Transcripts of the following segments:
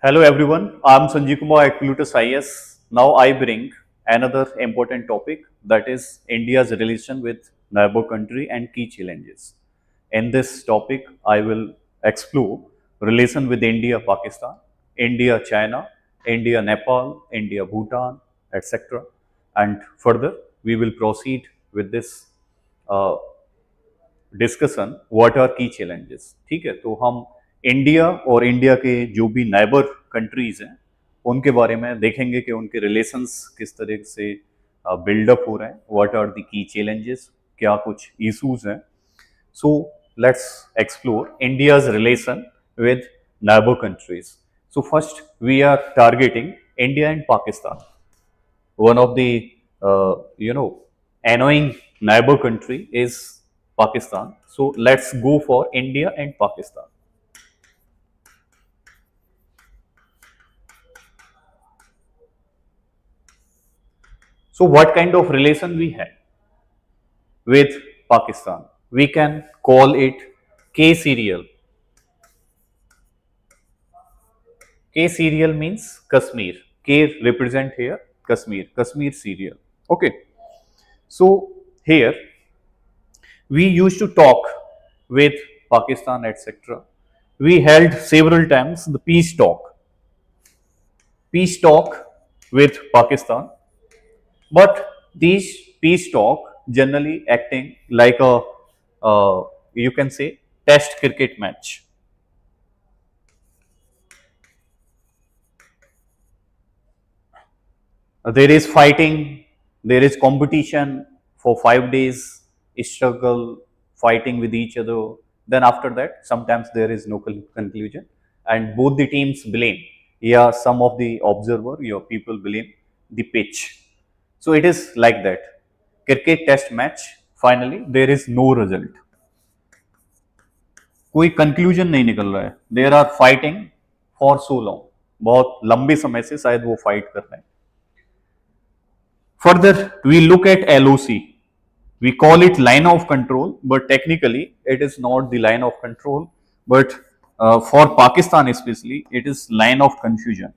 Hello everyone, I am Sanjeev Kumar at Plutus IS. Now I bring another important topic, that is India's relation with neighbor country and key challenges. In this topic, I will explore relation with India, Pakistan, India, China, India, Nepal, India, Bhutan, etc. And further, we will proceed with this uh, discussion what are key challenges. ठीक है, तो हम India और India के जो भी neighbour countries हैं उनके बारे में देखेंगे कि उनके रिलेशंस किस तरह से बिल्डअप हो रहे हैं, what are the key challenges, क्या कुछ इश्यूज हैं। So let's explore India's relation with neighbour countries. So first we are targeting India and Pakistan, one of the annoying neighbor country is Pakistan. So let's go for India and Pakistan. So what kind of relation we have with Pakistan? We can call it K serial. K serial means Kashmir. K represent here Kashmir, Kashmir serial. Okay. So here we used to talk with Pakistan, etc. We held several times the peace talk with Pakistan, but these peace talk generally acting like a you can say test cricket match. There is fighting, there is competition for 5 days, struggle, fighting with each other. Then after that, sometimes there is no conclusion, and both the teams blame. Yeah, some of the observer, your people blame the pitch. So it is like that. Cricket test match. Finally, there is no result. कोई conclusion नहीं निकल रहा है. There are fighting for so long, बहुत लंबे समय से शायद वो फाइट कर रहे हैं. Further, we look at LOC. We call it line of control, but technically it is not the line of control, but for Pakistan especially, it is line of confusion.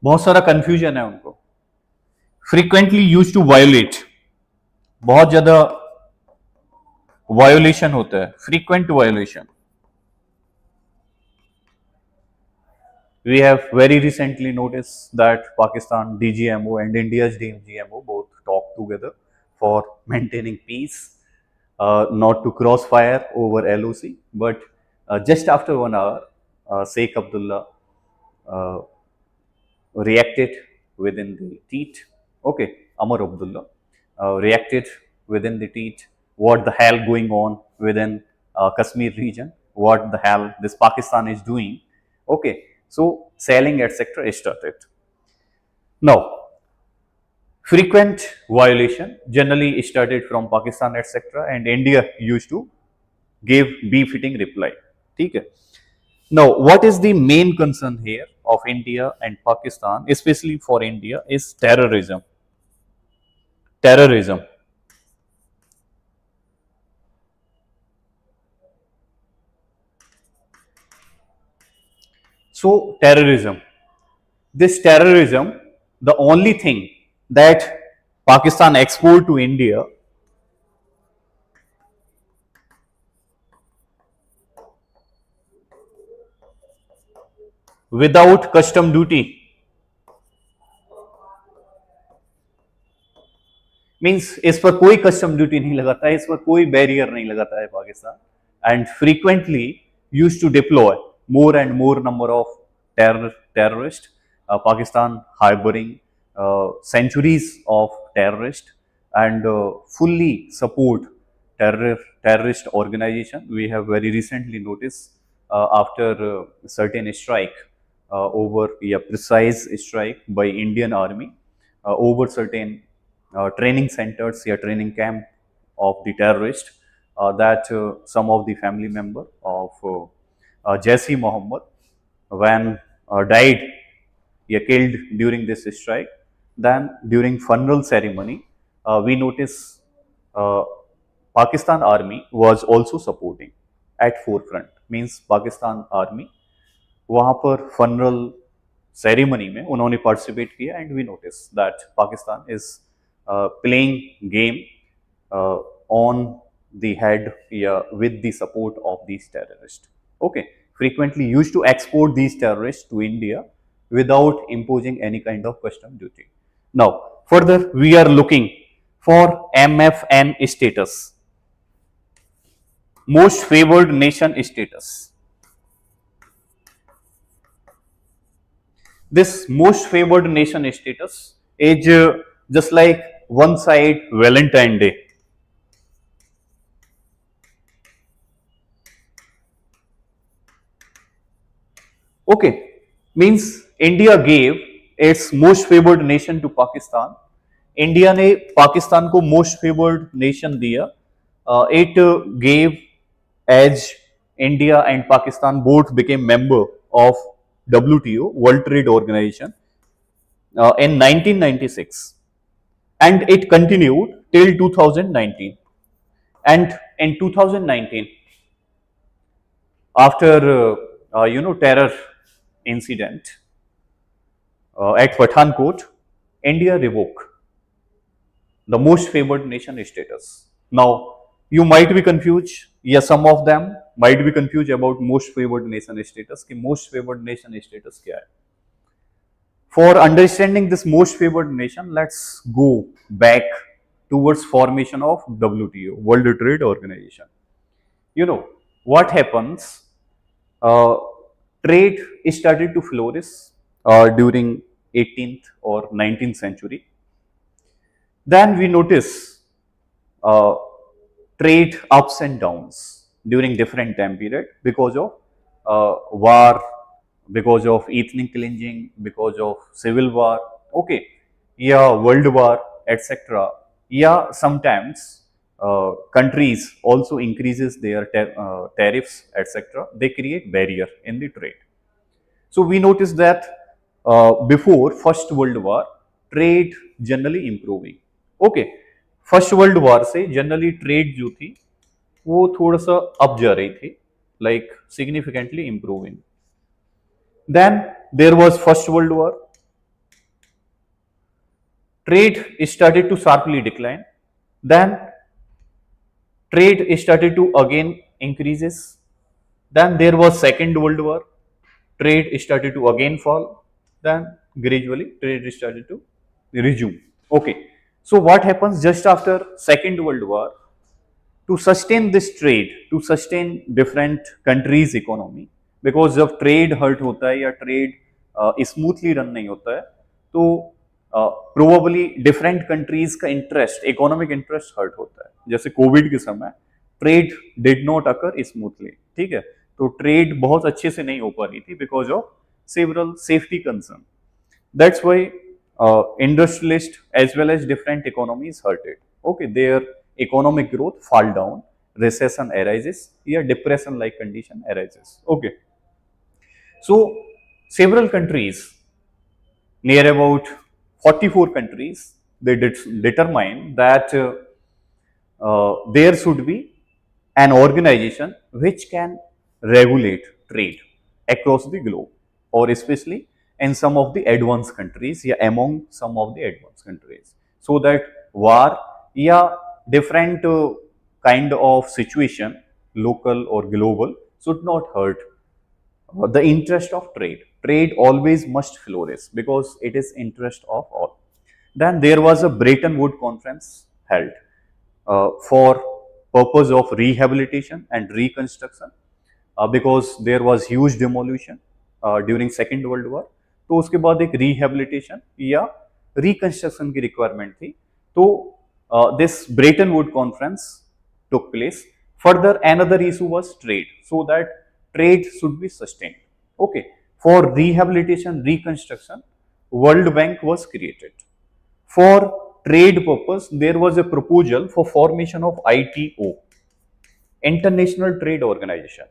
बहुत सारा confusion है उनको. Frequently used to violate. बहुत ज़्यादा violation होता है, frequent violation. We have very recently noticed that Pakistan DGMO and India's DGMO both talk together for maintaining peace, not to crossfire over LOC. But just after 1 hour, Sheikh Abdullah reacted within the teeth. Okay, Amar Abdullah reacted within the teeth. What the hell going on within Kashmir region? What the hell this Pakistan is doing? Okay. So selling etc. started. Now, frequent violation generally started from Pakistan etc. and India used to give befitting reply. Okay. Now, what is the main concern here of India and Pakistan, especially for India, is terrorism. Terrorism. So, terrorism. This terrorism, the only thing that Pakistan export to India without custom duty means इस पर कोई custom duty नहीं लगाता है, इस पर कोई barrier नहीं लगाता है Pakistan, and frequently use to deploy more and more number of terrorists. Pakistan harboring centuries of terrorists and fully support terrorist organization. We have very recently noticed after certain strike over precise strike by Indian Army over certain training centers or training camp of the terrorist that some of the family member of Jaisi Mohammed when died killed during this strike. Then during funeral ceremony we notice Pakistan army was also supporting at forefront, means Pakistan army, वहाँ पर funeral ceremony में उन्होंने participate किया and we notice that Pakistan is playing game on the head, yeah, with the support of these terrorists. Okay, frequently used to export these terrorists to India without imposing any kind of custom duty. Now, further, we are looking for MFN status, most favored nation status. This most favored nation status is just like one side Valentine Day. Okay, means India gave its most favored nation to Pakistan. India ने पाकिस्तान को most favoured nation दिया. It gave as India and Pakistan both became member of WTO, World Trade Organization, in 1996, and it continued till 2019. And in 2019, after terror incident at Pathankot, India revoked the most favored nation status. Now, you might be confused. Yes, some of them might be confused about most favored nation status. कि most favored nation status क्या है? For understanding this most favored nation, let's go back towards formation of WTO, World Trade Organization. You know what happens? Trade started to flourish during 18th or 19th century. Then we notice trade ups and downs during different time period because of war, because of ethnic cleansing, because of civil war, okay, yeah, world war, etc. Yeah, sometimes countries also increases their tariffs, etc. They create barrier in the trade. So we notice that before First World War, trade generally improving. Okay, first World War से generally trade जो थी वो थोड़ा सा up जा रही थी, like significantly improving. Then there was first World War, trade started to sharply decline. Then trade started to again increases. Then there was Second World War, trade started to again fall. Then gradually trade started to resume. Okay. So what happens just after Second World War? To sustain this trade, to sustain different countries' economy, because जब trade hurt होता है या trade smoothly run नहीं होता है, तो probably different countries का interest, economic interest hurt होता है. जैसे कोविड के समय trade did not occur smoothly, ठीक है, तो trade बहुत अच्छे से नहीं हो पा रही थी because of several safety concern. That's why industrialists as well as different economies hurted. Okay, their economic growth fall down, recession arises, yeah, depression like condition arises. Okay, so several countries, near about 44 countries, they determine that there should be an organization which can regulate trade across the globe, or especially in some of the advanced countries, yeah, among some of the advanced countries, so that war, yeah, different kind of situation, local or global, should not hurt the interest of trade. Trade always must flourish because it is interest of all. Then there was a Bretton Woods conference held for purpose of rehabilitation and reconstruction, because there was huge demolition during Second World War. तो उसके बाद एक rehabilitation या reconstruction की requirement थी. तो this Brayton would conference took place. Further, another issue was trade, so that trade should be sustained. Okay, for rehabilitation, reconstruction, World Bank was created. For trade purpose, there was a proposal for formation of ITO, International Trade Organization.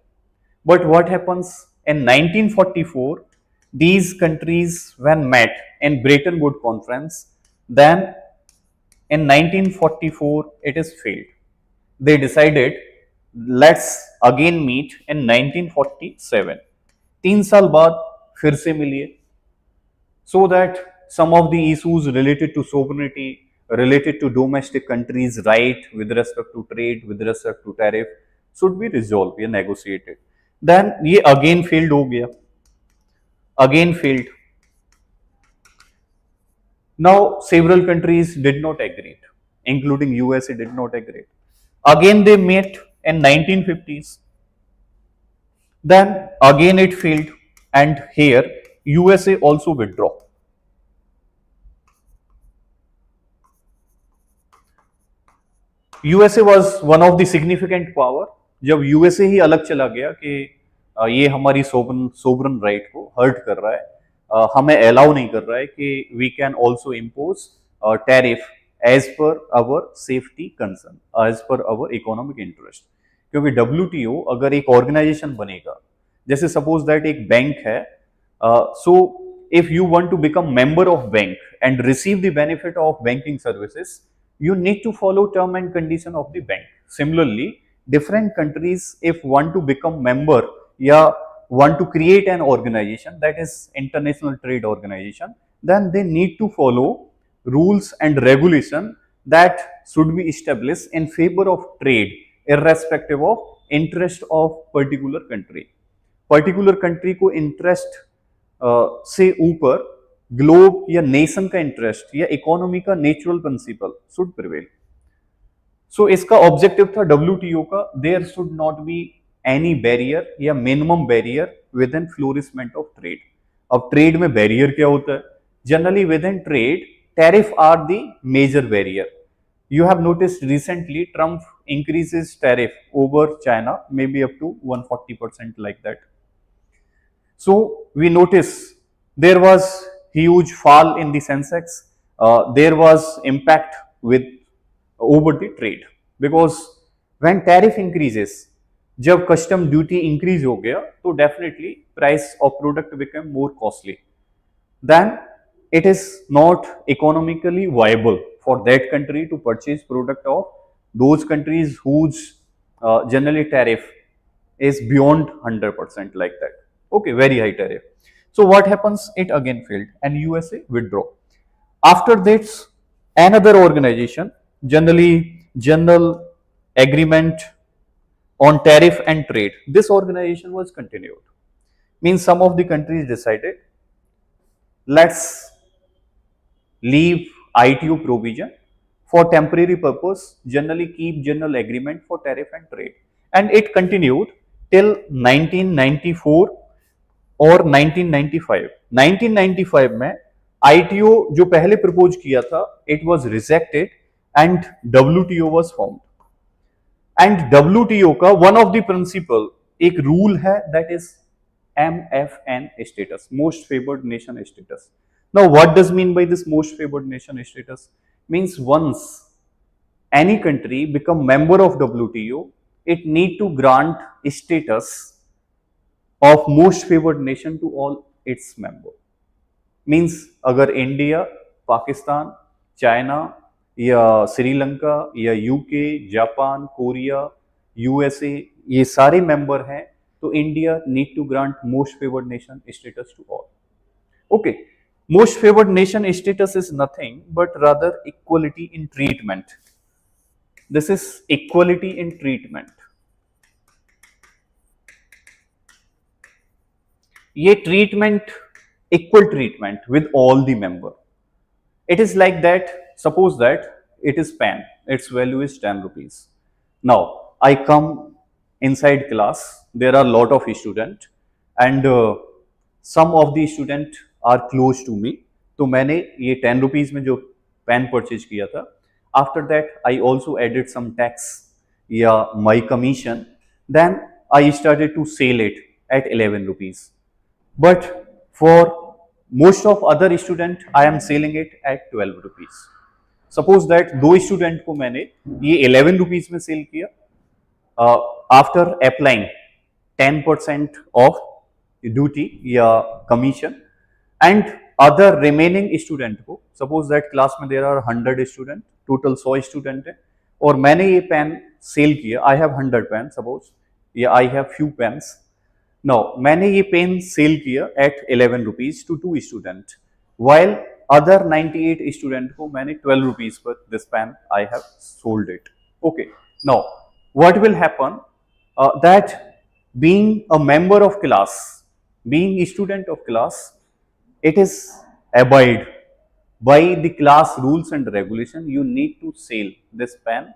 But what happens in 1944? These countries when met in Bretton Woods conference, then in 1944 it is failed. They decided let's again meet in 1947. 3 साल बाद फिर से मिलिए, so that some of the issues related to sovereignty, related to domestic countries' right with respect to trade, with respect to tariff, should be resolved या negotiated. Then ये again failed हो गया, again failed. Now several countries did not agree, including USA did not agree. Again they met in 1950s. Then again it failed, and here USA also withdraw. USA was one of the significant power. जब USA ही अलग चला गया कि ये हमारी sovereign right को hurt कर रहा है, हमें अलाउ नहीं कर रहा है कि we can also impose tariff as पर अवर सेफ्टी कंसर्न, एज पर अवर इकोनॉमिक इंटरेस्ट. क्योंकि डब्ल्यूटीओ अगर एक ऑर्गेनाइजेशन बनेगा, जैसे सपोज दैट एक बैंक है, so if you want to become member of bank and receive the benefit of banking services, you need to follow term and condition of the bank. Similarly, different countries if want to become member या want to create an organization that is international trade organization, then they need to follow rules and regulation that should be established in favor of trade irrespective of interest of particular country. Particular country को interest से ऊपर globe या nation का interest या economy का natural principle should prevail. So इसका objective था WTO का, there should not be any barrier या minimum barrier within flourishment of trade. अब ट्रेड में बैरियर क्या होता है? Generally within trade tariff are the major barrier. You have noticed recently Trump increases tariff over China, maybe up to 140% like that. So we notice there was huge fall in the Sensex. There was impact with over the trade because when tariff increases, जब custom duty increase हो गया तो definitely price of product become more costly. Then it is not economically viable for that country to purchase product of those countries whose generally tariff is beyond 100% like that. Okay, very high tariff. So what happens? It again failed and USA withdraw. After this, another organization, generally General Agreement on Tariff and Trade, this organization was continued. Means some of the countries decided, let's leave ITO provision for temporary purpose, generally keep General Agreement for Tariff and Trade. And it continued till 1994 और 1995. 1995 में ITO जो पहले propose किया था, it was rejected and WTO was formed. And WTO का one of the principle एक rule है, that is MFN status, most favored nation status. Now what does mean by this most favored nation status? Means once any country become member of WTO, it need to grant status of most favored nation to all its member. Means अगर India, Pakistan, China या श्रीलंका या UK, Japan, Korea, USA ये सारे member हैं, तो India need to grant most favoured nation status to all. Okay, most favoured nation status is nothing but rather equality in treatment. This is equality in treatment. ये treatment, equal treatment with all the member. It is like that, suppose that it is pen, its value is 10 rupees. Now I come inside class, there are lot of students and some of the student are close to me. तो मैंने ये 10 rupees में जो pen purchase किया था, after that I also added some tax या my commission, then I started to sell it at 11 rupees. But for most of other student I am selling it at 12 rupees. Suppose that दो student को मैंने ये 11 rupees में cell किया, after applying 10% of duty या commission, and other remaining student को, suppose that class में there are 100 student, total 100 student है, और मैंने ये पेन सेल किया, आई हैव 100 पेन सपोज, या I have few pens. No, मैंने ये पेन सेल किया at 11 rupees to 2 student, while other 98 student को मैंने 12 रुपीज पर this pen I have sold it. Okay, now what will happen, that being a member of class, being a student of class, it is abide by the class rules and regulation. You need to sell this pen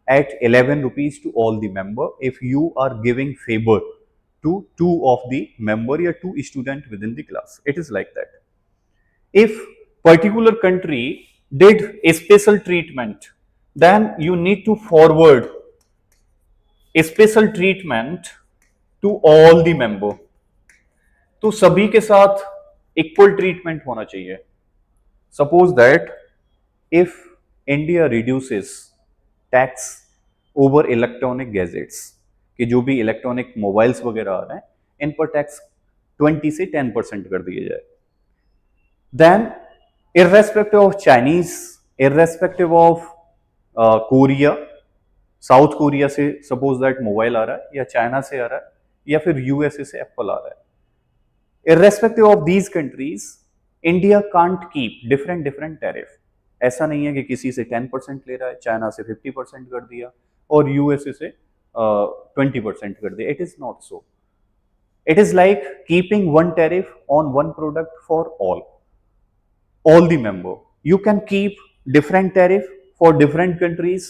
at 11 rupees to all the member if you are giving favor to two of the member or two student within the class. It is like that. If particular country did a special treatment, then you need to forward special treatment to all the member. तो सभी के साथ equal treatment होना चाहिए। Suppose that if India reduces tax over electronic gadgets, कि जो भी electronic mobiles वगैरह आ रहे हैं इन पर टैक्स 20 से 10% कर दिया जाए, then irrespective of Chinese, irrespective of Korea, South Korea से सपोज दैट मोबाइल आ रहा है, या चाइना से आ रहा है, या फिर यूएसए से एप्पल आ रहा है, irrespective of these countries, India can't keep different different tariff. ऐसा नहीं है कि किसी से 10% ले रहा है, चाइना से 50% कर दिया और यूएसए से 20% कर दिया। It is not so. It is like keeping one tariff on one product for all the member. You can keep different tariff for different countries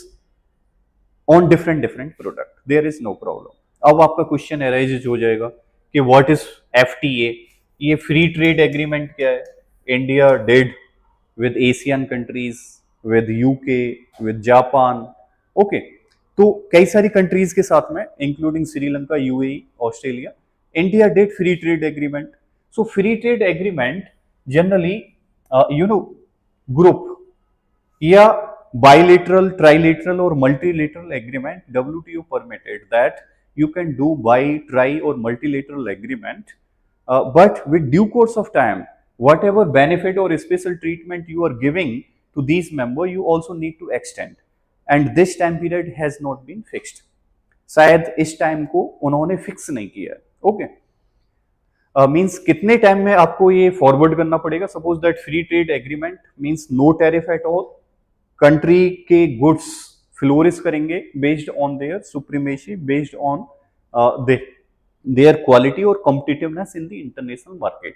on different product. There is no problem. अब आपका question arise हो जाएगा कि what is FTA, ये free trade agreement क्या है? India did with Asian countries, with UK, with Japan. Okay, तो कई सारी कंट्रीज के साथ में including Sri Lanka, UAE, Australia, India did free trade agreement. So free trade agreement generally group या bilateral, trilateral or multilateral agreement, WTO permitted that you can do bi, tri or multilateral agreement, but with due course of time, whatever benefit or special treatment you are giving to these member, you also need to extend, and this time period has not been fixed. शायद इस time को उन्होंने fix नहीं किया है। Okay, means कितने time में आपको ये फॉरवर्ड करना पड़ेगा? Suppose that free trade agreement means no tariff at all, country के गुड्स फ्लोरिश करेंगे based on their supremacy, based on their quality और competitiveness in the international market.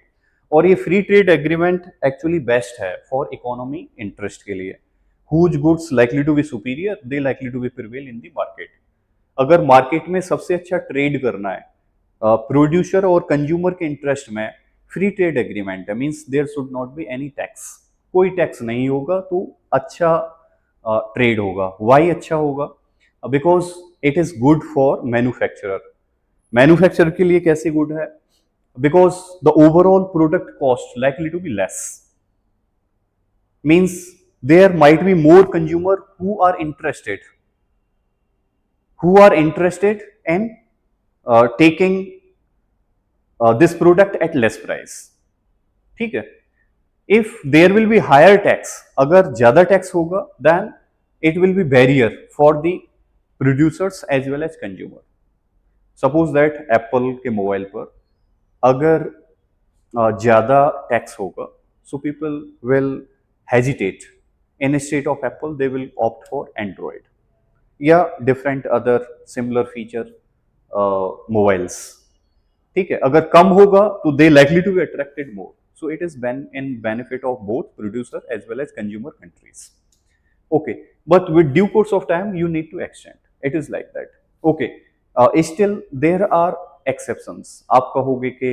और ये free trade agreement actually best है for economy interest के लिए। Whose goods likely to be superior, they likely to be prevail in the market. अगर market में सबसे अच्छा ट्रेड करना है प्रोड्यूसर और कंज्यूमर के इंटरेस्ट में, फ्री ट्रेड एग्रीमेंट है, means there should not be any tax, कोई टैक्स नहीं होगा, तो अच्छा ट्रेड होगा। वाई अच्छा होगा? Because it is good for manufacturer. Manufacturer के लिए कैसे गुड है? Because the overall product cost likely to be less, means there might be more consumer who are interested in taking this product at less price. ठीक है, if there will be higher tax, अगर ज्यादा tax होगा, then it will be barrier for the producers as well as consumer. Suppose that Apple के mobile पर अगर ज्यादा tax होगा, so people will hesitate, in state of Apple they will opt for Android या different other similar feature mobiles. ठीक है, अगर कम होगा तो they likely to be attracted more. So it is in benefit of both producer as well as consumer countries. Okay, but with due course of time, you need to extend. It is like that. Okay, still there are exceptions. आप कहोगे कि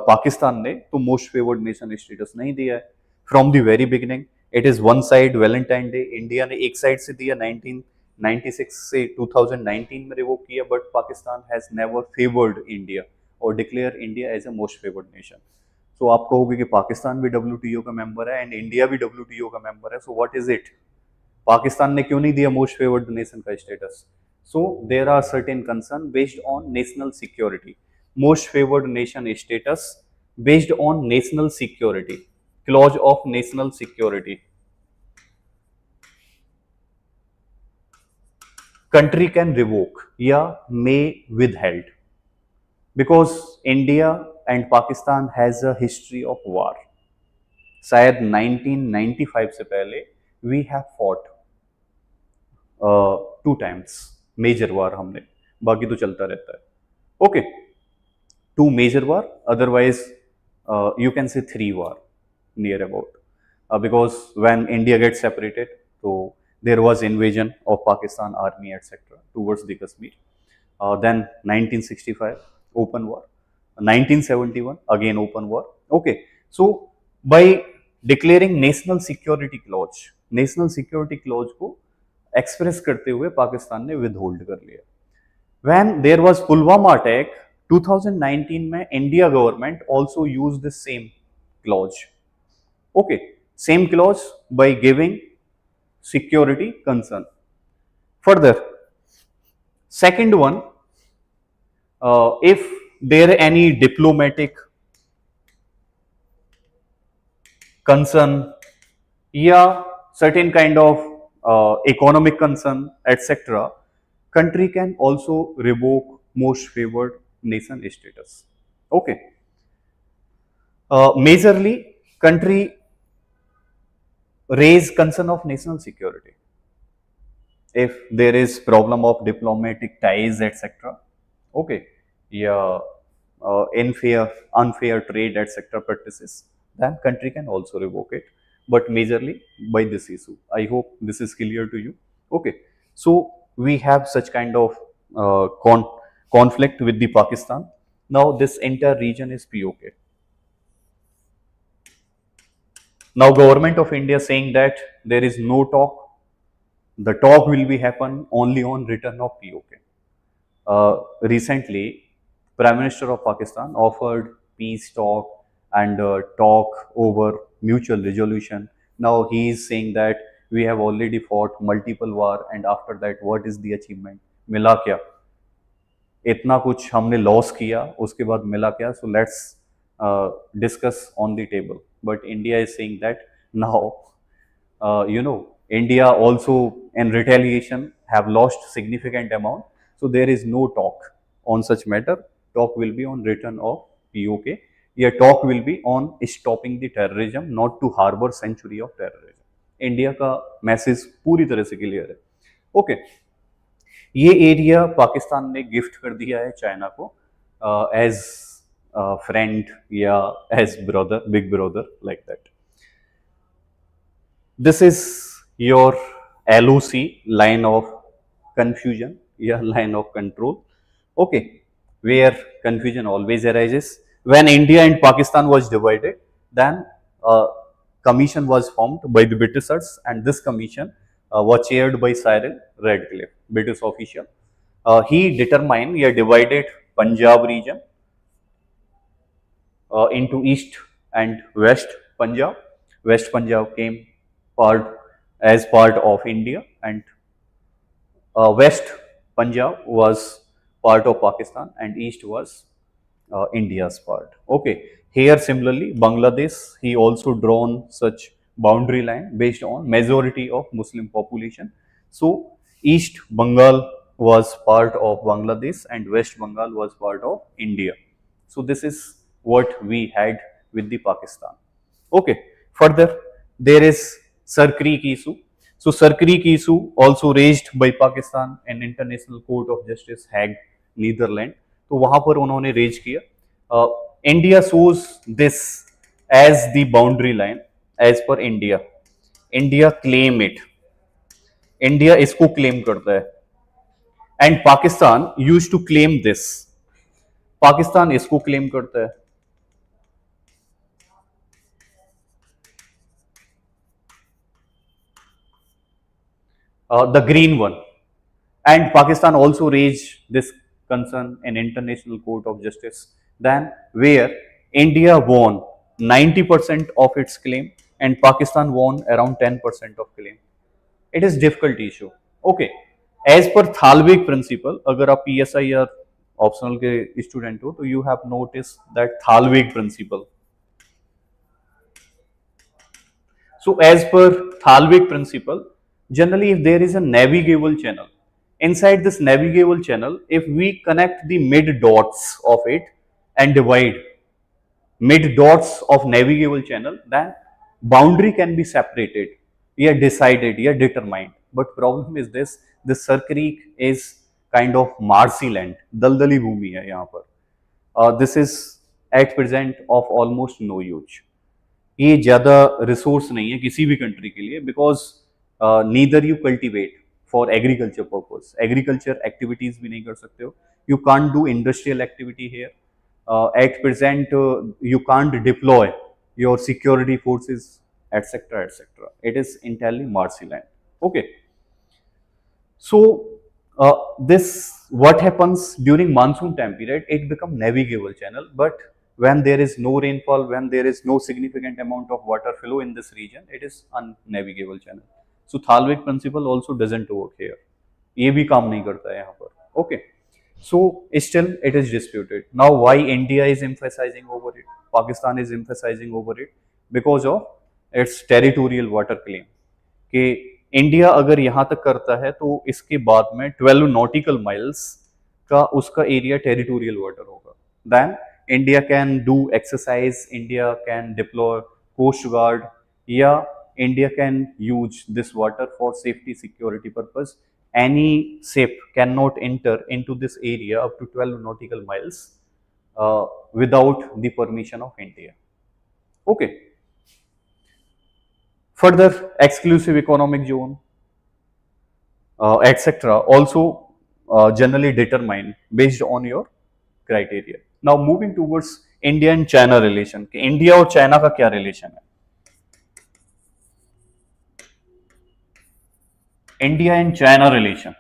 पाकिस्तान ने तो most favoured nation status नहीं दिया है from the very beginning. It is one side Valentine day, India ने एक साइड से दिया 1996 से 2019 में रिवोक किया, but Pakistan has never favoured India और declare India as a most favoured nation. तो आप कहोगे कि पाकिस्तान भी WTO का मेंबर है एंड इंडिया भी WTO का मेंबर है, so what is it? Pakistan ने क्यों नहीं दिया मोस्ट फेवर्ड नेशन का status? So there are certain concern based on national security. Most favoured nation status based on national security, clause of national security. country can revoke या may withheld because India and Pakistan has a history of war. शायद 1995 से पहले we have fought two times major war हमने, बाकी तो चलता रहता है. Okay, two major war, otherwise you can say three war near about, because when India gets separated, so there was invasion of Pakistan army etc. towards the Kashmir. Then 1965 open war, 1971 again open war. Okay, so by declaring national security clause को express करते हुए पाकिस्तान ने withhold कर लिया. When there was Pulwama attack 2019 में India government also used the same clause. Okay, same clause by giving security concern. Further, second one, if there any diplomatic concern या certain kind of economic concern etc., country can also revoke most favored nation status. Okay, majorly country raise concern of national security if there is problem of diplomatic ties etc. Okay, yeah, unfair trade etc. practices, then country can also revoke it, but majorly by this issue. I hope this is clear to you. Okay, so we have such kind of conflict with the Pakistan. Now this entire region is POK. Now government of India saying that there is no talk. The talk will be happen only on return of POK. Recently, Prime Minister of Pakistan offered peace talk and talk over mutual resolution. Now he is saying that we have already fought multiple war and after that what is the achievement? मिला क्या? इतना कुछ हमने loss किया, उसके बाद मिला क्या? So let's discuss on the table. But India is saying that now, India also in retaliation have lost significant amount. So there is no talk on such matter. Talk will be on return of POK. Yeah, talk will be on stopping the terrorism, not to harbor century of terrorism. India का message पूरी तरह से clear है. Okay, ये area Pakistan ने gift कर दिया है चाइना को एज फ्रेंड या as brother, big brother like that. This is your LOC, line of confusion, line of control. Okay, where confusion always arises. When India and Pakistan was divided, then a commission was formed by the Britishers, and this commission was chaired by Cyril Radcliffe, British official. He determined, divided Punjab region into East and West Punjab. West Punjab came as part of India, and West Punjab was part of Pakistan and East was India's part. Okay, here similarly Bangladesh, he also drawn such boundary line based on majority of Muslim population. So East Bengal was part of Bangladesh and West Bengal was part of India. So this is what we had with the Pakistan. Okay, further there is Sir Creek issue. So Sir Creek issue also raised by Pakistan in International Court of Justice, Hague, Netherlands. तो वहां पर उन्होंने raise किया. India shows this as the boundary line as per India. India claim it. India इसको claim करता है and Pakistan use to claim this. Pakistan इसको claim करता है. The green one, and Pakistan also raised this concern in International Court of Justice, then where India won 90% of its claim and Pakistan won around 10% of claim. It is difficult issue. Okay, as per Thalweg principle, अगर आप PSI या optional के student हो तो you have noticed that Thalweg principle. So as per Thalweg principle, generally if there is a navigable channel Inside this navigable channel, if we connect the mid dots of it and divide mid dots of navigable channel, then boundary can be separated, yeah, decided, yeah, determined. But problem is this Sir Creek is kind of marshy land, daldali bhumi hai yahan par. This is at present of almost no use. ये ज़्यादा resource नहीं है किसी भी country के लिए, because neither you cultivate for agriculture purpose, agriculture activities भी नहीं कर सकते हो, you can't do industrial activity here at present, you can't deploy your security forces etcetera etcetera, it is entirely marshy land. Okay, so this what happens during monsoon time period, it become navigable channel, but when there is no rainfall, when there is no significant amount of water flow in this region, it is unnavigable channel. So Thalwick principle also doesn't work here, ये भी काम नहीं करता है यहाँ पर. Okay, so still it is disputed. Now why India is emphasizing over it, Pakistan is emphasizing over it? Because of its territorial water claim, कि India अगर यहाँ तक करता है तो इसके बाद में 12 नॉटिकल माइल्स का उसका एरिया टेरिटोरियल वाटर होगा. Then India can do exercise, India can deploy coast guard, या India can use this water for safety security purpose. Any ship can not enter into this area up to 12 nautical miles without the permission of India. Okay. Further, exclusive economic zone, etc. also generally determined based on your criteria. Now moving towards India and China relation. कि India और China का क्या relation है? India and China relation.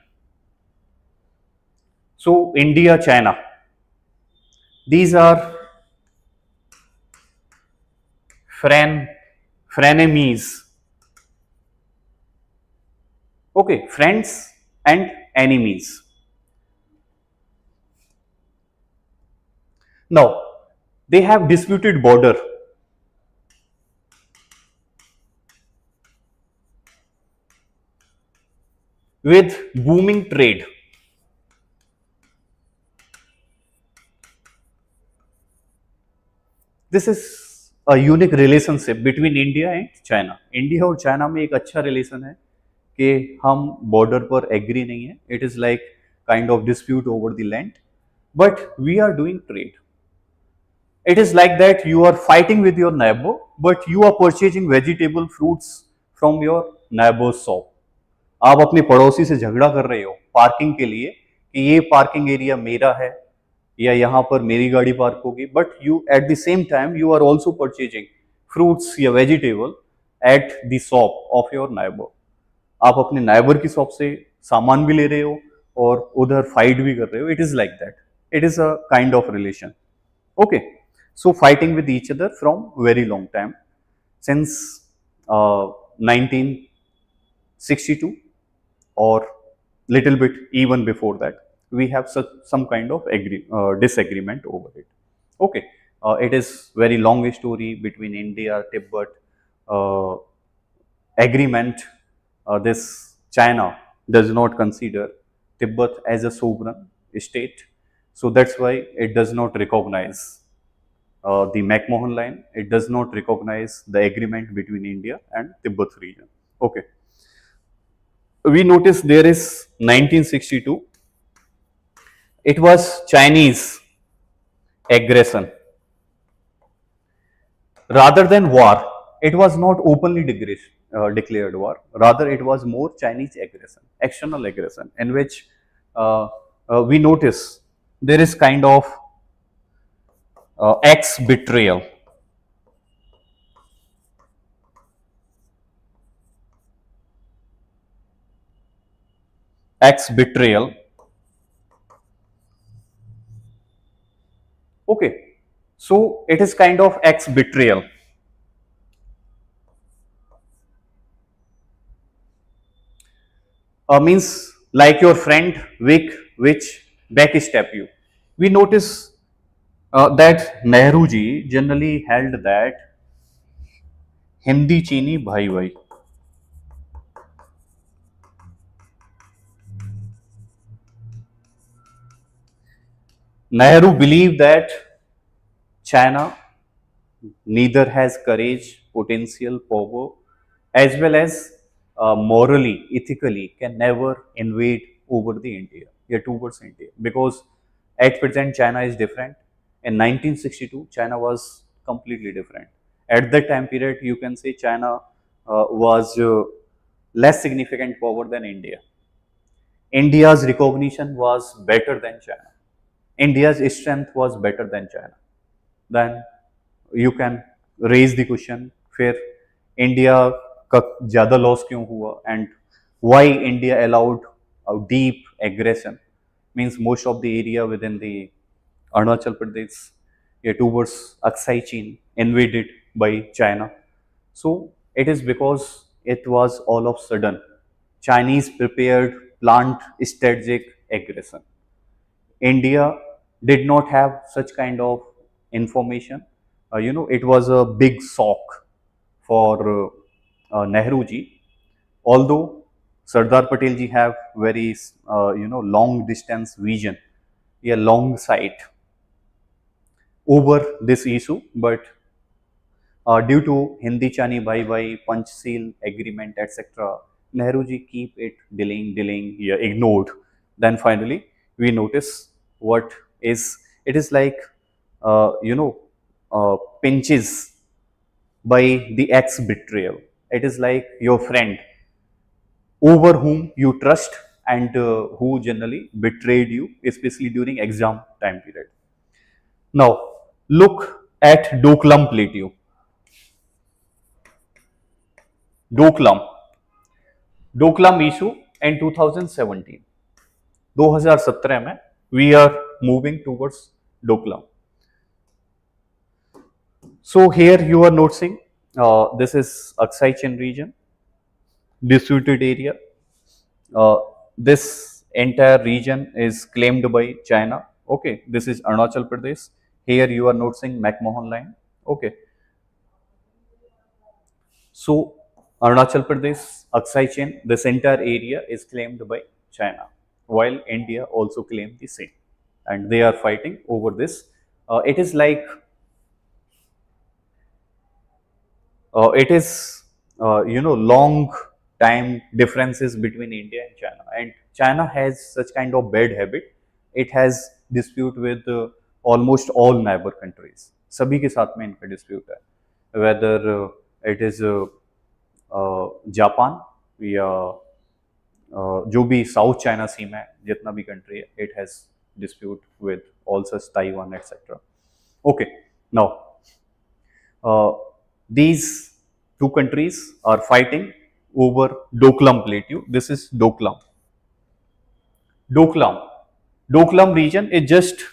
So India, China, these are frenemies. Okay, friends and enemies. Now they have disputed border with booming trade. This is a unique relationship between India and China. India और China में एक अच्छा relation है कि हम border पर agree नहीं है. It is like kind of dispute over the land, but we are doing trade. It is like that you are fighting with your neighbour, but you are purchasing vegetable fruits from your neighbour's shop. आप अपने पड़ोसी से झगड़ा कर रहे हो parking के लिए कि ये पार्किंग एरिया मेरा है या यहाँ पर मेरी गाड़ी पार्क होगी, but you at the same time you are also purchasing fruits या vegetable at the shop of your neighbour. आप अपने नाइबर की शॉप से सामान भी ले रहे हो और उधर फाइट भी कर रहे हो. It is like that, it is a kind of relation. Okay, so fighting with each other from very long time, since 1962 और little bit even before that we have some kind of disagreement over it. Okay, it is very long story between India, Tibet agreement. This China does not consider Tibet as a sovereign state, so that's why it does not recognize the McMahon line. It does not recognize the agreement between India and Tibet region. Okay, we notice there is 1962. It was Chinese aggression rather than war. It was not openly declared war, rather it was more Chinese aggression, external aggression, in which we notice there is kind of ex betrayal. Ex betrayal. Okay, so it is kind of ex betrayal. Means like your friend which backstab you. We notice that Nehru ji generally held that Hindi Chini bhai bhai. Nehru believed that China neither has courage, potential, power, as well as morally, ethically, can never invade over the India, yeah, towards India, because at present China is different. In 1962, China was completely different. At that time period, you can say China was less significant power than India. India's recognition was better than China. India's strength was better than China. Then you can raise the question, फिर India का ज़्यादा loss क्यों हुआ and why India allowed a deep aggression, means most of the area within the Arunachal Pradesh, yeah, towards Aksai Chin invaded by China. So it is because it was all of sudden Chinese prepared plant strategic aggression. India did not have such kind of information. It was a big shock for Nehru ji. Although Sardar Patel ji have very long distance vision, a long sight over this issue, but due to Hindi Chani Bhai Bhai, Panchsheel agreement, etc., Nehru ji keep it delaying, yeah, ignored. Then finally, we notice what is it is like, pinches by the ex betrayal. It is like your friend over whom you trust and who generally betrayed you, especially during exam time period. Now, look at Doklam Plateau. Doklam. Doklam issue in 2017. 2017 में we are moving towards Doklam. So here you are noticing this is Aksai Chin region, disputed area. This entire region is claimed by China. Okay, this is Arunachal Pradesh. Here you are noticing McMahon line. Okay, so Arunachal Pradesh, Aksai Chin, this entire area is claimed by China, while India also claimed the same, and they are fighting over this. It is like it is long time differences between India and China, and China has such kind of bad habit. It has dispute with almost all neighbor countries. सभी के साथ में इनका dispute है, whether it is Japan या जो भी south China सी में जितना भी कंट्री है, it has dispute with also Taiwan, etc. Okay, now these two countries are fighting over Doklam Plateau. This is Doklam. Doklam region is just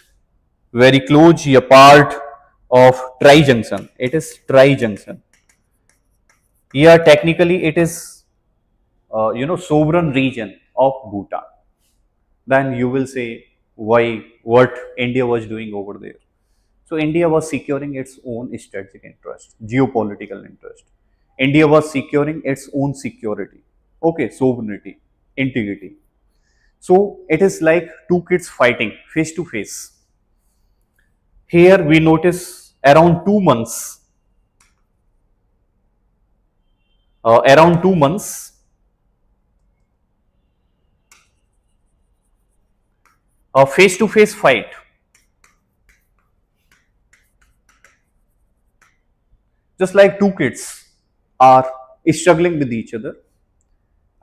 very close a part of Tri Junction. It is Tri Junction. Here technically it is sovereign region of Bhutan. Then you will say why what India was doing over there. So India was securing its own strategic interest, geopolitical interest. India was securing its own security, okay, sovereignty, integrity. So it is like two kids fighting face to face. Here we notice around 2 months, around 2 months, a face to face fight. Just like two kids are struggling with each other,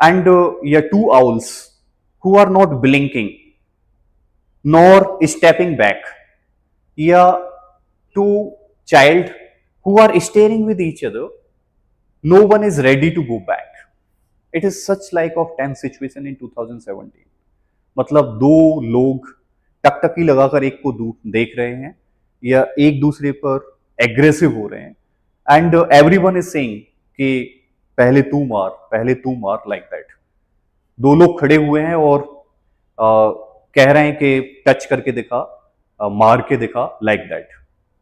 and two owls who are not blinking nor stepping back. Yeah, two child who are staring with each other. No one is ready to go back. It is such like of tense situation in 2017. मतलब दो लोग टकटकी लगाकर एक को देख रहे हैं या एक दूसरे पर एग्रेसिव हो रहे हैं, एंड एवरीवन इज सेइंग कि पहले तू मार लाइक दैट. दो लोग खड़े हुए हैं और कह रहे हैं कि टच करके दिखा, मार के दिखा, like that.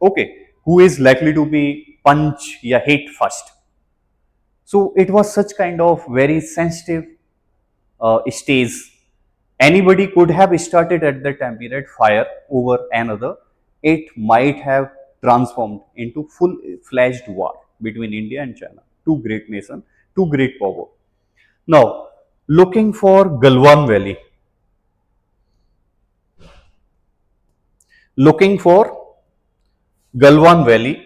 Okay, who is likely to be punch या hit first. So it was such kind of very sensitive stage Anybody could have started at that time period fire over another. It might have transformed into full-fledged war between India and China, two great nations, two great power. Now, looking for Galwan Valley, looking for Galwan Valley,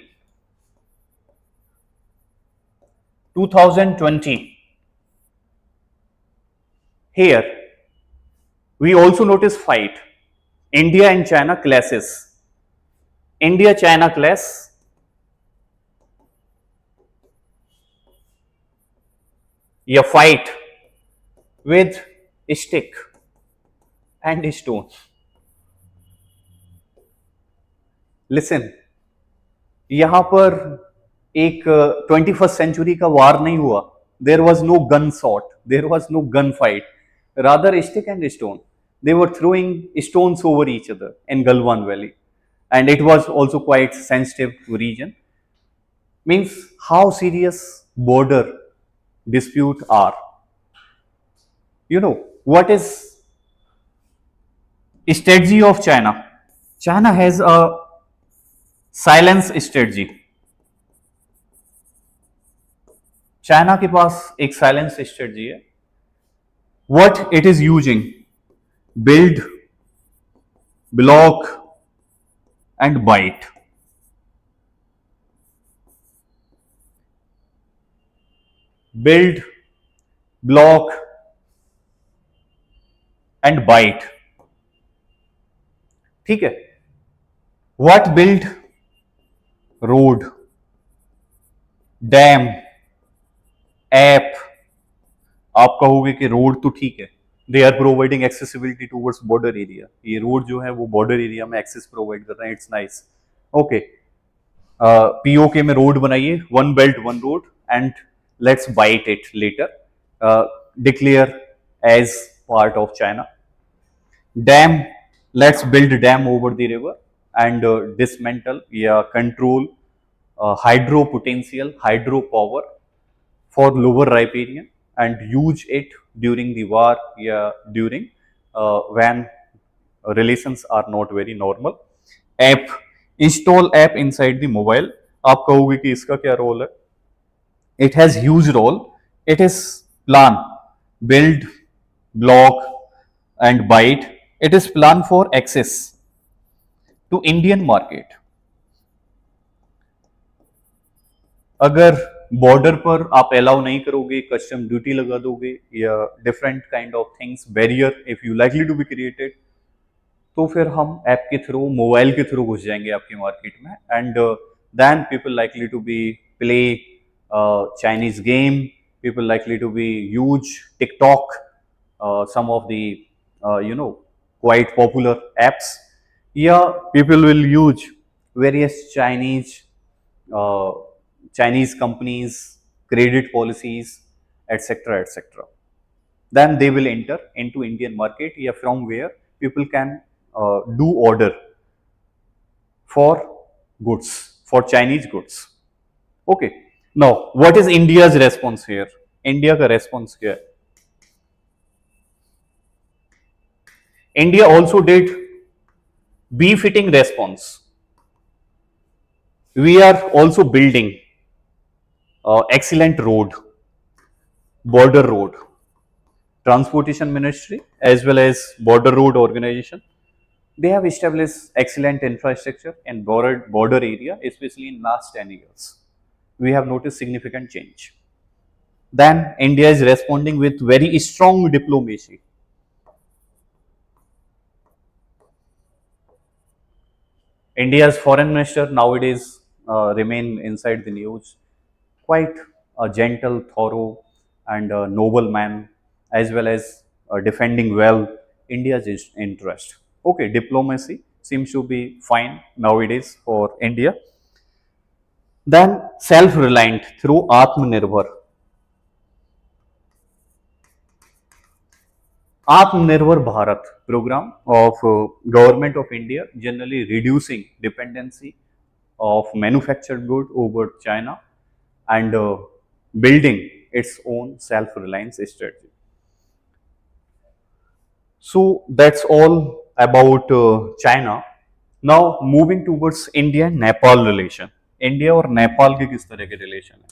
2020. Here, we also notice fight. India and China clashes. India-China clash, a fight with stick and stone. Listen, यहाँ पर एक 21st century का war नहीं हुआ. There was no gun shot, there was no gun fight, rather stick and stone. They were throwing stones over each other in Galwan Valley, and it was also quite sensitive region. Means how serious border dispute are. You know what is strategy of China? China has a silence strategy. China के पास एक silence strategy है. What it is using? Build, block and bite. Build, block and bite. ठीक है. What build? Road, dam, app. आप कहोगे कि road तो ठीक है, they are providing accessibility towards border area. ये रोड जो है वो बॉर्डर एरिया में एक्सेस प्रोवाइड कर रहे हैं. It's nice. ओके, पीओके में रोड बनाइए, one belt one road, and let's bite it later. Declare as part of China. Dam, let's build dam over the river and dismantle या control hydro potential, hydro power for lower riparian and use it during the war, during when relations are not very normal. App, install app inside the mobile. आप कहोगे कि इसका क्या role है? It has huge role. It is plan, build, block and byte. It is plan for access to Indian market. अगर border पर आप allow नहीं करोगे, कस्टम ड्यूटी लगा दोगे या different kind of things, barrier if you likely to be created, तो फिर हम ऐप के थ्रू, मोबाइल के थ्रू घुस जाएंगे आपकी मार्केट में. And then people likely to be play Chinese game, people likely to be use TikTok, some of the quite popular apps, या people will use various Chinese companies, credit policies, etc., etc. Then they will enter into Indian market, yeah, from where people can do order for goods, for Chinese goods. Okay. Now, what is India's response here? India का response क्या है? India also did befitting response. We are also building excellent road, border road. Transportation Ministry as well as Border Road Organization, they have established excellent infrastructure in border area, especially in last 10 years. We have noticed significant change. Then India is responding with very strong diplomacy. India's foreign minister nowadays remain inside the news. Quite a gentle, thorough and a noble man, as well as defending well India's interest. Okay, diplomacy seems to be fine nowadays for India. Then self-reliant through Atmanirbhar. Atmanirbhar Bharat program of government of India, generally reducing dependency of manufactured good over China and building its own self-reliance strategy. So that's all about China. Now moving towards India and Nepal relation. India और नेपाल के किस तरह के relation है?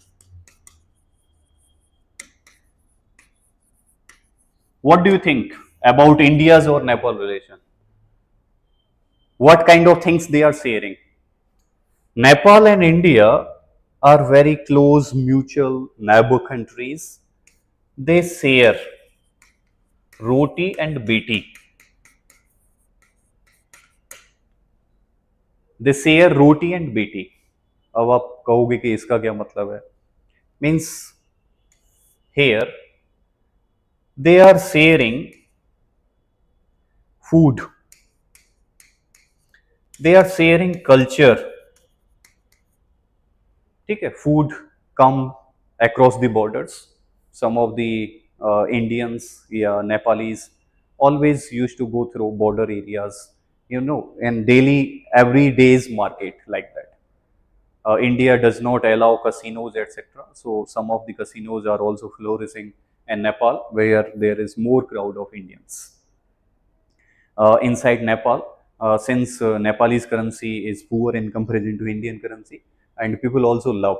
What do you think about India's or Nepal relation? What kind of things they are sharing? Nepal and India are very close mutual neighbor countries. They share roti and beti. They share roti and beti. अब आप कहोगे कि इसका क्या मतलब है? Means here they are sharing food. They are sharing culture. ठीक है, food come across the borders. Some of the Indians, yeah, Nepalis always used to go through border areas, you know, and daily, every day's market like that. India does not allow casinos, etc. So some of the casinos are also flourishing in Nepal, where there is more crowd of Indians. Inside Nepal, since Nepalese currency is poor in comparison to Indian currency, and people also love.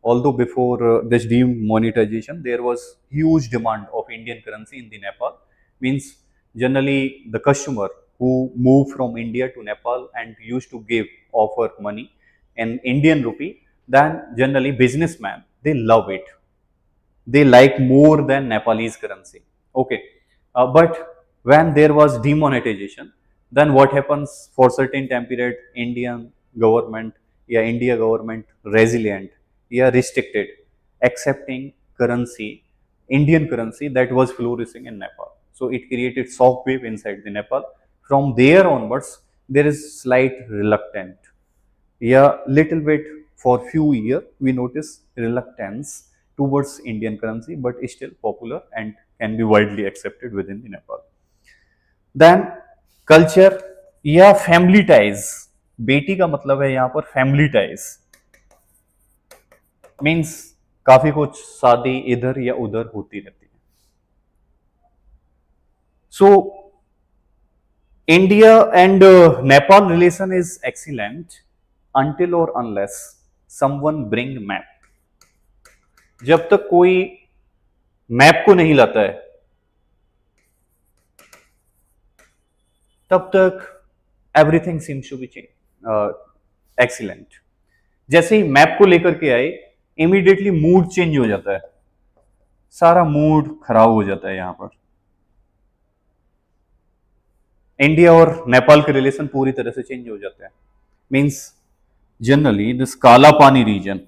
Although before this demonetization, there was huge demand of Indian currency in the Nepal. Means generally the customer who moved from India to Nepal and used to give offer money in Indian rupee, then generally businessmen they love it. They like more than Nepalese currency. Okay, but when there was demonetization, then what happens for certain time period? Indian government, yeah, India government resilient, yeah, restricted, accepting currency, Indian currency that was flourishing in Nepal. So it created shock wave inside the Nepal. From there onwards, there is slight reluctant, yeah, little bit for few years we notice reluctance towards Indian currency, but is still popular and can be widely accepted within the Nepal. Then culture या family ties. बेटी का मतलब है यहाँ पर family ties. Means काफी कुछ शादी इधर या उधर होती रहती है. So India and Nepal relation is excellent until or unless someone bring map. जब तक कोई मैप को नहीं लाता है तब तक everything seems to be excellent. जैसे ही मैप को लेकर के आए इमीडिएटली मूड चेंज हो जाता है, सारा मूड खराब हो जाता है. यहां पर इंडिया और नेपाल के रिलेशन पूरी तरह से चेंज हो जाते हैं. मींस जनरली दिस काला पानी रीजन,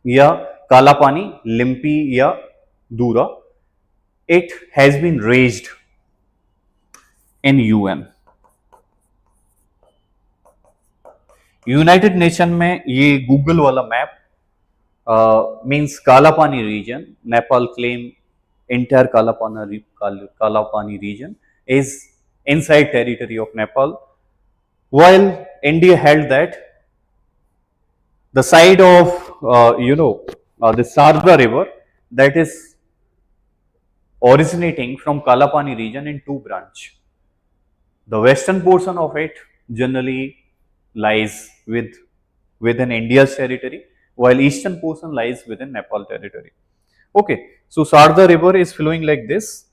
या काला पानी, लिम्पी या दूरा, it has been raised in UN. United Nation में ये गूगल वाला map means Kalapani region, Nepal claim entire Kalapani region is inside territory of Nepal, while India held that the side of the Sarda river that is originating from Kalapani region in two branch. The western portion of it generally lies within India's territory, while eastern portion lies within Nepal territory. Okay, so Sarda river is flowing like this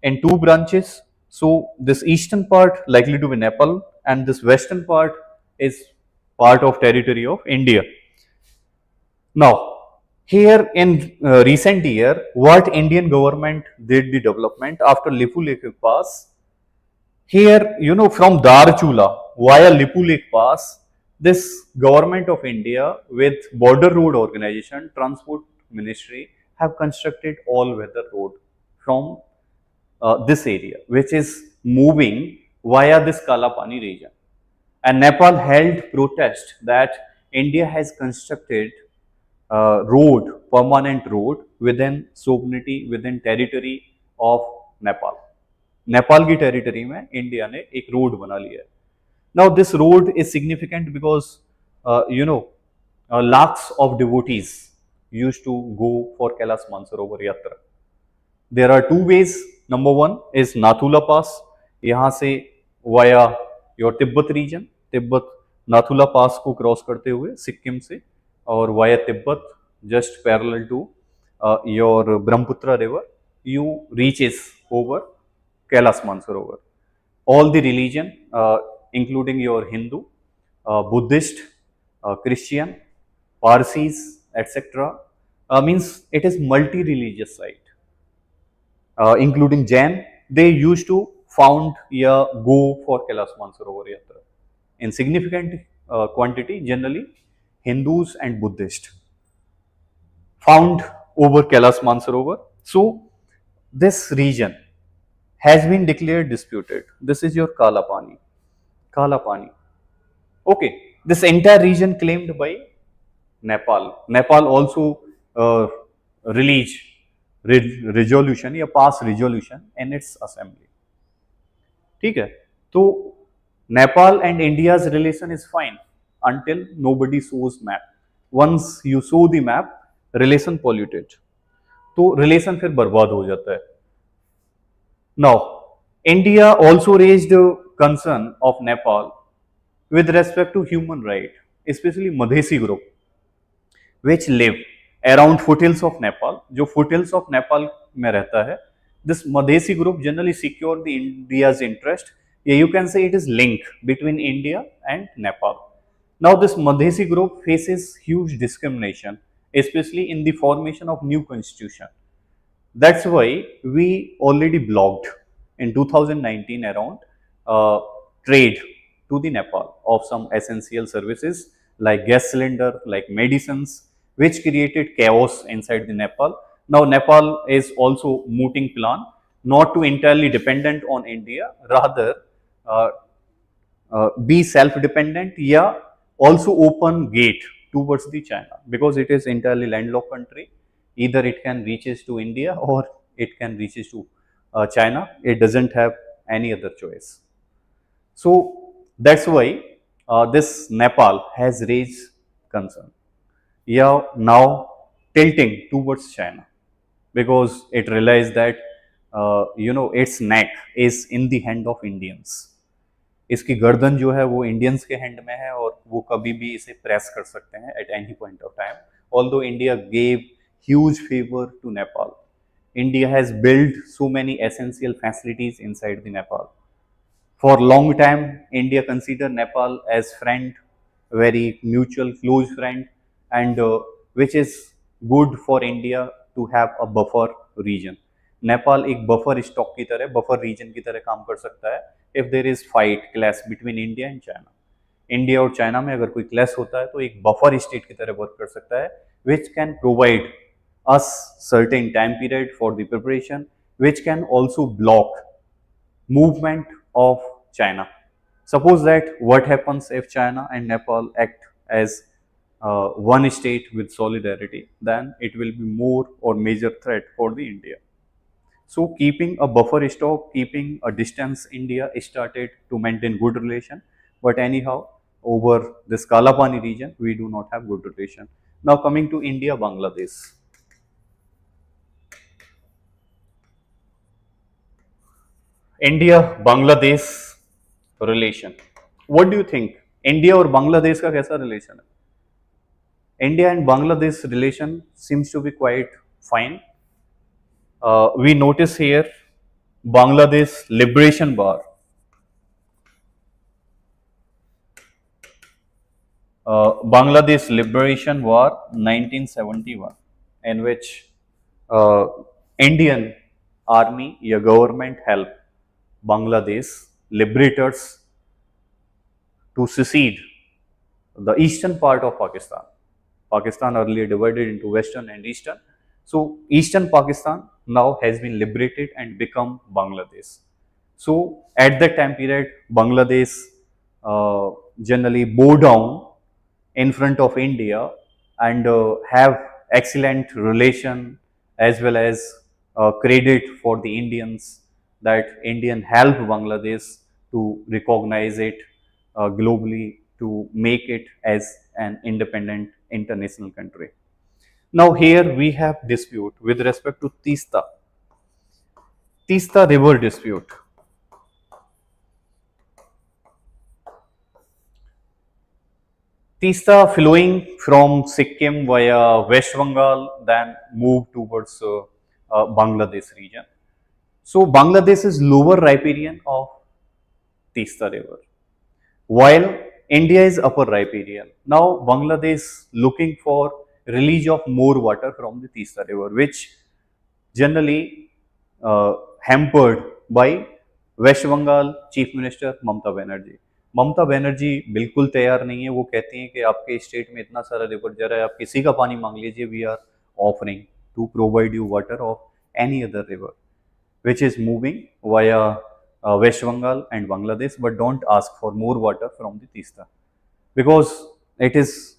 in two branches. So this eastern part likely to be Nepal, and this western part is part of territory of India. Now, here in recent year, what Indian government did the development after Lipu Lake Pass. Here, from Darchula via Lipu Lake Pass, this government of India with Border Road Organization, Transport Ministry have constructed all-weather road from this area, which is moving via this Kalapani region. And Nepal held protest that India has constructed permanent road within sovereignty, within territory of Nepal. Nepal की territory में India ने एक road बना लिया है. Now this road is significant because lakhs of devotees used to go for Kailash Mansarovar Yatra. There are two ways. Number one is Nathula Pass. यहाँ से via your Tibet region, Tibet Nathula पास को cross करते हुए सिक्किम से और via Tibet just parallel to your Brahmaputra river, you reaches over Kailash Mansarovar. All the religion, including your Hindu, Buddhist, Christian, Parsis, etc. Means it is multi-religious site, including Jain. They used to found या go for Kailash Mansarovar Yatra in significant quantity. Generally, Hindus and Buddhists found over Kailash Mansarovar. So this region has been declared disputed. This is your Kala Pani. Kala Pani. Okay, this entire region claimed by Nepal. Nepal also released resolution या pass resolution in its assembly. ठीक है, तो Nepal and India's relation is fine until nobody shows map. Once you show the map, relation polluted. तो relation फिर बर्बाद हो जाता है. Now, India also raised concern of Nepal with respect to human right, especially Madhesi group, which live around foothills of Nepal. जो foothills of Nepal में रहता है, this Madhesi group generally secure the India's interest. Yeah, you can say it is link between India and Nepal. Now, this Madhesi group faces huge discrimination, especially in the formation of new constitution. That's why we already blocked in 2019 around trade to the Nepal of some essential services like gas cylinder, like medicines, which created chaos inside the Nepal. Now Nepal is also mooting plan not to entirely dependent on India, rather uh, be self-dependent, yeah, also open gate towards the China, because it is entirely landlocked country. Either it can reaches to India or it can reaches to China. It doesn't have any other choice. So that's why this Nepal has raised concern. Yeah, now tilting towards China because it realized that its neck is in the hand of Indians. इसकी गर्दन जो है वो Indians के hand में है और वो कभी भी इसे प्रेस कर सकते हैं at any point of time. Although India gave huge favor to Nepal, India has built so many essential facilities inside the Nepal. For long time, India considered Nepal as friend, very mutual, close friend, and which is good for India to have a buffer region. Nepal एक buffer stock की तरह, buffer reason की तरह काम कर सकता है if there is fight clash between India and China. India और चाइना में अगर कोई क्लैश होता है तो एक बफर स्टेट की तरह वर्क कर सकता है, which can provide us certain time period for the preparation, which can also block movement of China. Suppose that what happens if China and Nepal act as one state with solidarity, then it will be more or major threat for the India. So keeping a buffer stock, keeping a distance, India started to maintain good relation. But anyhow, over this Kalapani region, we do not have good relation. Now coming to India, Bangladesh. India-Bangladesh relation. What do you think? India और बांग्लादेश का कैसा relation है? India and Bangladesh relation seems to be quite fine. We notice here Bangladesh Liberation War. Bangladesh Liberation War 1971, in which Indian army या government helped Bangladesh liberators to secede the eastern part of Pakistan. Pakistan earlier divided into western and eastern. So eastern Pakistan now has been liberated and become Bangladesh. So at that time period, Bangladesh generally bow down in front of India and have excellent relation as well as credit for the Indians that Indian help Bangladesh to recognize it globally, to make it as an independent international country. Now here we have dispute with respect to Tista river dispute. Tista flowing from Sikkim via West Bengal, then move towards Bangladesh region. So Bangladesh is lower riparian of Tista river, while India is upper riparian. Now Bangladesh looking for release of more water from the Tista river, which generally hampered by West Bengal chief minister Mamata Banerjee. Mamata Banerjee बिल्कुल तैयार नहीं है. वो कहती हैं कि आपके state में इतना सारा रिवर जा रहा है, आप किसी का पानी मांग लीजिए, we are offering to provide you water of any other river which is moving via West Bengal and Bangladesh, but don't ask for more water from the Tista, because it is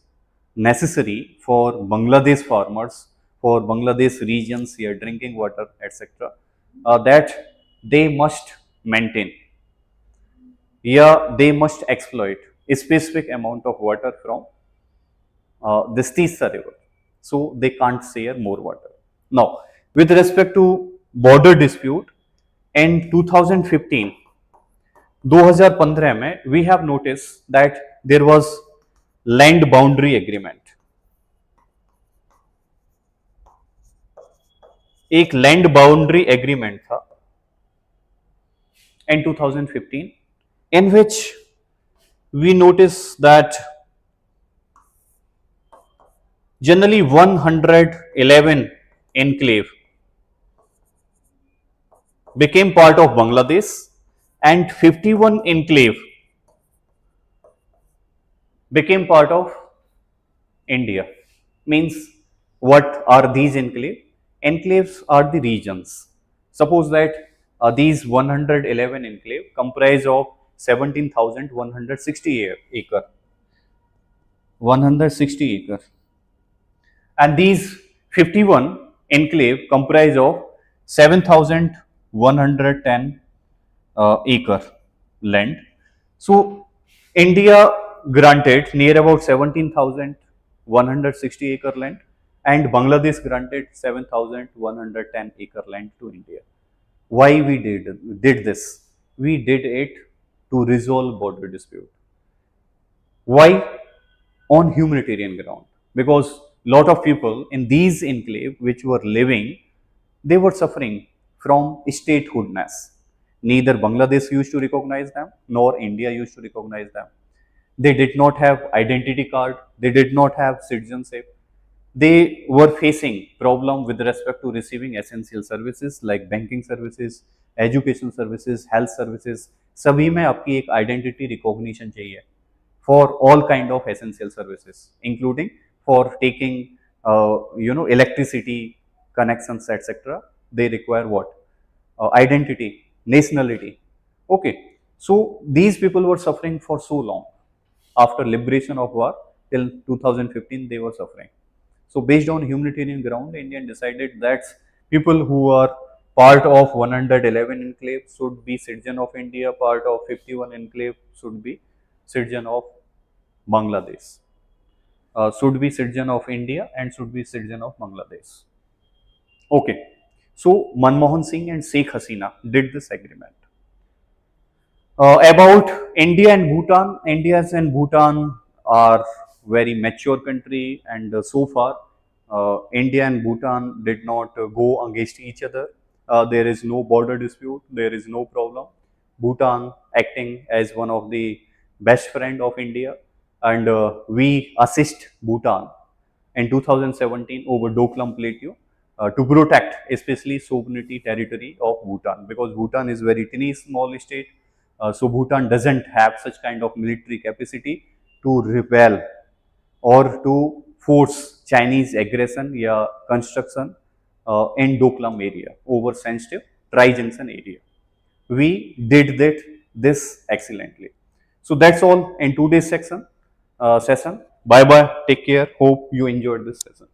necessary for Bangladesh farmers, for Bangladesh regions here drinking water, etc., that they must maintain, yeah, they must exploit a specific amount of water from this Tista river. So they can't share more water. Now, with respect to border dispute, in 2015, 2015 में we have noticed that there was land boundary agreement. एक land boundary agreement था in 2015, in which we notice that generally 111 enclave became part of Bangladesh and 51 enclave became part of India. Means what are these enclave? Enclaves are the regions. Suppose that these 111 enclave comprise of 17,160 acre, 160 acre, and these 51 enclave comprise of 7,110 acre land. So India granted near about 17,160 acre land, and Bangladesh granted 7,110 acre land to India. Why we did this? We did it to resolve border dispute. Why? On humanitarian ground. Because lot of people in these enclave which were living, they were suffering from statehoodness. Neither Bangladesh used to recognize them, nor India used to recognize them. They did not have identity card, they did not have citizenship. They were facing problem with respect to receiving essential services like banking services, education services, health services. सभी में आपकी एक identity recognition चाहिए for all kind of essential services, including for taking electricity connections, etc. They require what? Identity, nationality. Okay, so these people were suffering for so long. After liberation of war till 2015, they were suffering. So based on humanitarian ground, India decided that people who are part of 111 enclave should be citizen of India, part of 51 enclave should be citizen of Bangladesh, should be citizen of India and should be citizen of Bangladesh. Okay, so Manmohan Singh and Sheikh Hasina did this agreement. About India and Bhutan, India and Bhutan are very mature country, and so far India and Bhutan did not go against each other. There is no border dispute, there is no problem. Bhutan acting as one of the best friend of India, and we assist Bhutan in 2017 over Doklam Plateau to protect especially sovereignty territory of Bhutan, because Bhutan is very tiny small state. So Bhutan doesn't have such kind of military capacity to rebel or to force Chinese aggression या construction in Doklam area over sensitive Tri-Junction area. We did this excellently. So that's all in today's session. Bye bye. Take care. Hope you enjoyed this session.